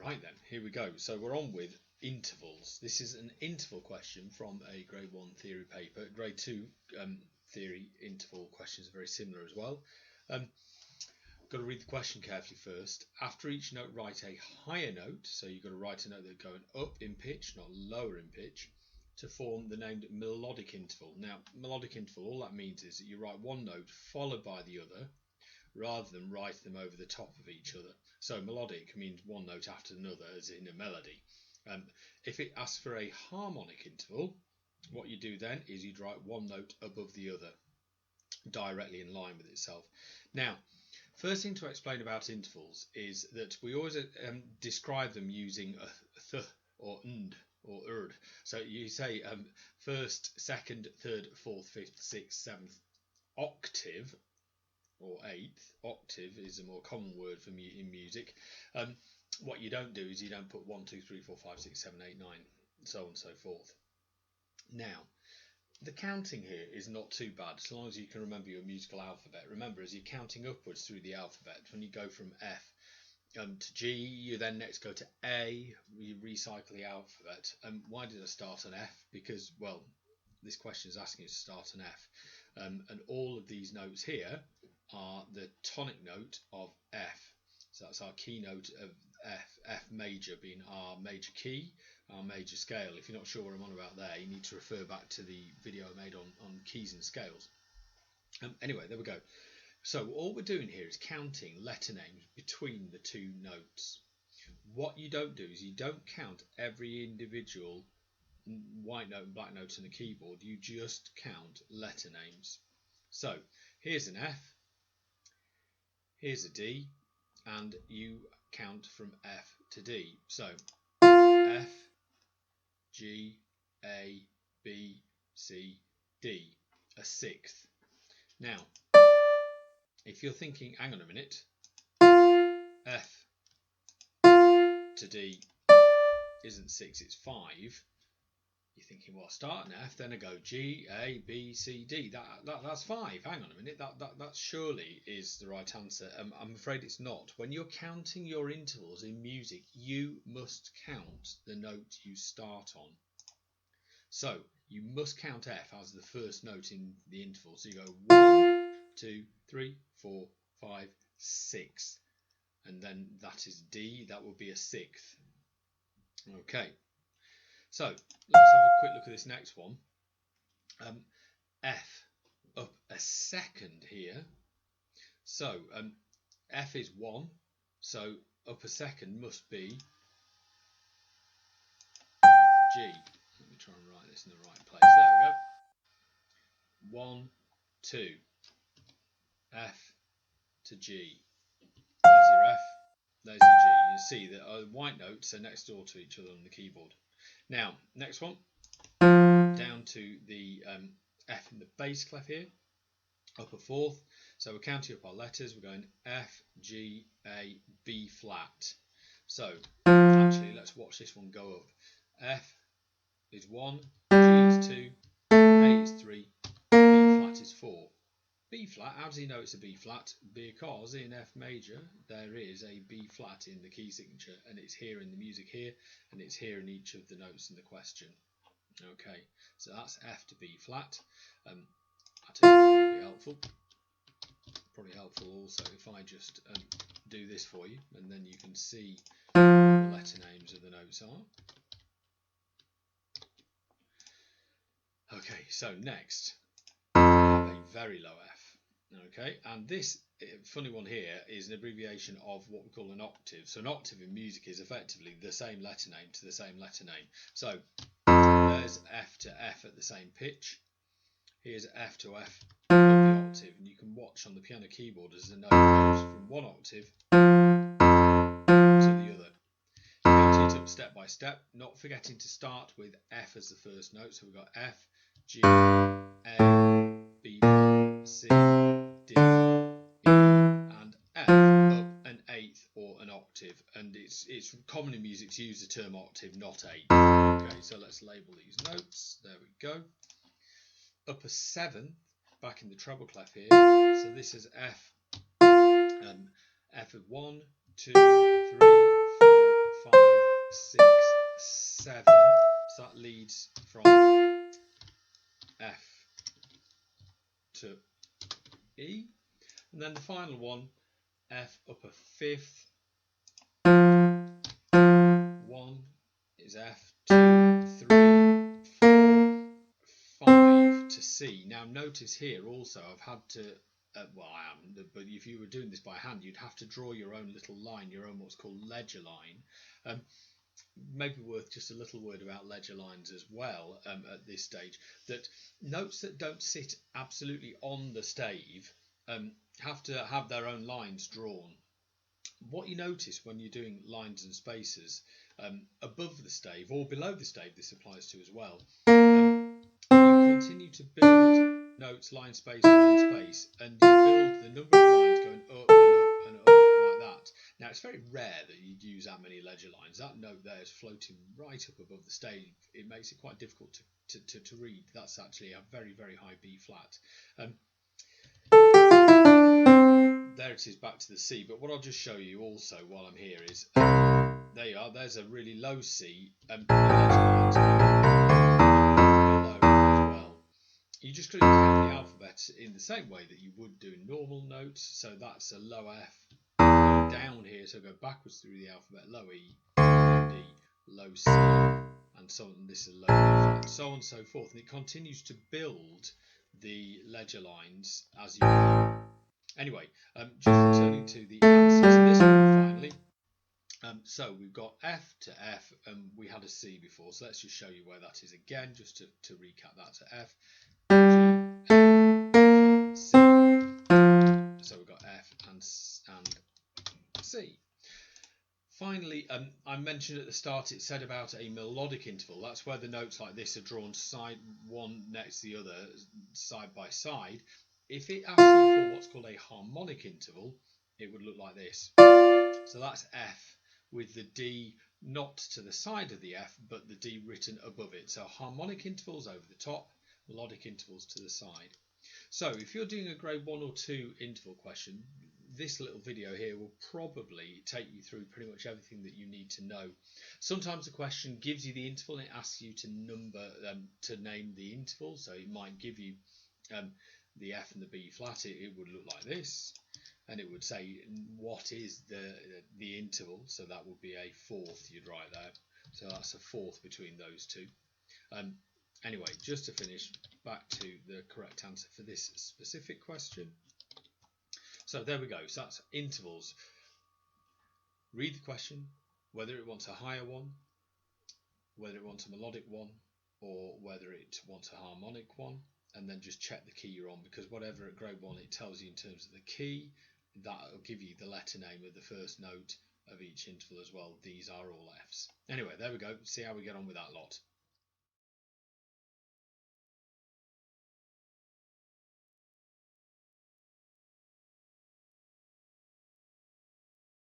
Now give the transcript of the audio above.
Right then, here we go. So we're on with intervals. This is an interval question from a grade 1 theory paper. Grade 2 theory interval questions are very similar as well. Got to read the question carefully first. After each note, write a higher note. So you've got to write a note that's going up in pitch, not lower in pitch, to form the named melodic interval. Now, melodic interval, all that means is that you write one note followed by the other, rather than write them over the top of each other. So melodic means one note after another, as in a melody. If it asks for a harmonic interval, what you do then is you'd write one note above the other, directly in line with itself. Now, first thing to explain about intervals is that we always describe them using a th or nd or urd. So you say first, second, third, fourth, fifth, sixth, seventh octave, or eighth. Octave is a more common word for in music. What you don't do is you don't put 1, 2, 3, 4, 5, 6, 7, 8, 9, so on and so forth. Now, the counting here is not too bad, so long as you can remember your musical alphabet. Remember, as you're counting upwards through the alphabet, when you go from F to G, you then next go to A, you recycle the alphabet. Why did I start on F? Because, well, this question is asking you to start on F. And all of these notes here are the tonic note of F. So that's our key note of F, F major being our major key, our major scale. If you're not sure what I'm on about there, you need to refer back to the video I made on keys and scales. Anyway, there we go. So all we're doing here is counting letter names between the two notes. What you don't do is you don't count every individual white note and black note on the keyboard. You just count letter names. So here's an F, here's a D, and you count from F to D. So F, G, A, B, C, D, a sixth. Now, if you're thinking, hang on a minute, F to D isn't 6, it's 5. You're thinking, well, I start an F, then I go G, A, B, C, D. That's 5. Hang on a minute. That surely is the right answer. I'm afraid it's not. When you're counting your intervals in music, you must count the note you start on. So you must count F as the first note in the interval. So you go 1, 2, 3, 4, 5, 6. And then that is D. That would be a sixth. Okay. So let's have a quick look at this next one. F up a second here. So F is 1, so up a second must be G. Let me try and write this in the right place. There we go. 1, 2, F to G. There's your F, there's your G. You see that white notes are next door to each other on the keyboard. Now, next one, down to the F in the bass clef here, up a fourth. So we're counting up our letters. We're going F, G, A, B flat. So actually, let's watch this one go up. F is 1, G is 2, A is 3, B flat is 4. B flat, how does he know it's a B flat? Because in F major there is a B flat in the key signature, and it's here in the music here, and it's here in each of the notes in the question. Okay, so that's F to B flat. I think that would be helpful. Probably helpful also if I just do this for you, and then you can see what the letter names of the notes are. Okay, so next we have a very low F. Okay, and this funny one here is an abbreviation of what we call an octave. So an octave in music is effectively the same letter name to the same letter name. So there's F to F at the same pitch. Here's F to F of the octave, and you can watch on the piano keyboard as the note goes from one octave to the other. Count it up step by step, not forgetting to start with F as the first note. So we've got F, G, A, B, C, D, E, and F up an eighth or an octave. And it's common in music to use the term octave, not eighth. Okay, so let's label these notes. There we go. Up a seventh, back in the treble clef here. So this is F. F of 1, 2, 3, 4, 5, 6, 7. So that leads from F to E. And then the final one, F upper fifth. 1 is F, 2, 3, 4, 5 to C. Now notice here also I've had to, well I am, but if you were doing this by hand you'd have to draw your own little line, your own what's called ledger line. Maybe worth just a little word about ledger lines as well at this stage, that notes that don't sit absolutely on the stave have to have their own lines drawn. What you notice when you're doing lines and spaces above the stave or below the stave, this applies to as well, you continue to build notes, line, space, and you build the number of lines going up and up and up like that. Now it's very rare that you'd use that many ledger lines. That note there is floating right up above the stave. It makes it quite difficult to read. That's actually a very, very high B flat. There it is, back to the C. But what I'll just show you also while I'm here is, there you are, there's a really low C, below as well. You just couldn't count the alphabet in the same way that you would do normal notes. So that's a low F, down here, so go backwards through the alphabet, low E, low D, low C, and so on. This is a low F, and so on and so forth. And it continues to build the ledger lines as you go. Anyway, just returning to the answer to this one finally. So we've got F to F, and we had a C before, so let's just show you where that is again, just to recap that to F, G, F, C. So we've got F and C. Finally, I mentioned at the start, it said about a melodic interval. That's where the notes like this are drawn one next to the other, side by side. If it asks you for what's called a harmonic interval, it would look like this. So that's F with the D not to the side of the F, but the D written above it. So harmonic intervals over the top, melodic intervals to the side. So if you're doing a grade 1 or 2 interval question, this little video here will probably take you through pretty much everything that you need to know. Sometimes the question gives you the interval and it asks you to name the interval. So it might give you the F and the B flat. It would look like this, and it would say what is the interval. So that would be a fourth you'd write there. So that's a fourth between those two. Anyway, just to finish, back to the correct answer for this specific question. So there we go. So that's intervals. Read the question, whether it wants a higher one, whether it wants a melodic one, or whether it wants a harmonic one, and then just check the key you're on, because whatever at grade 1 it tells you in terms of the key, that will give you the letter name of the first note of each interval as well. These are all Fs. Anyway, there we go. See how we get on with that lot.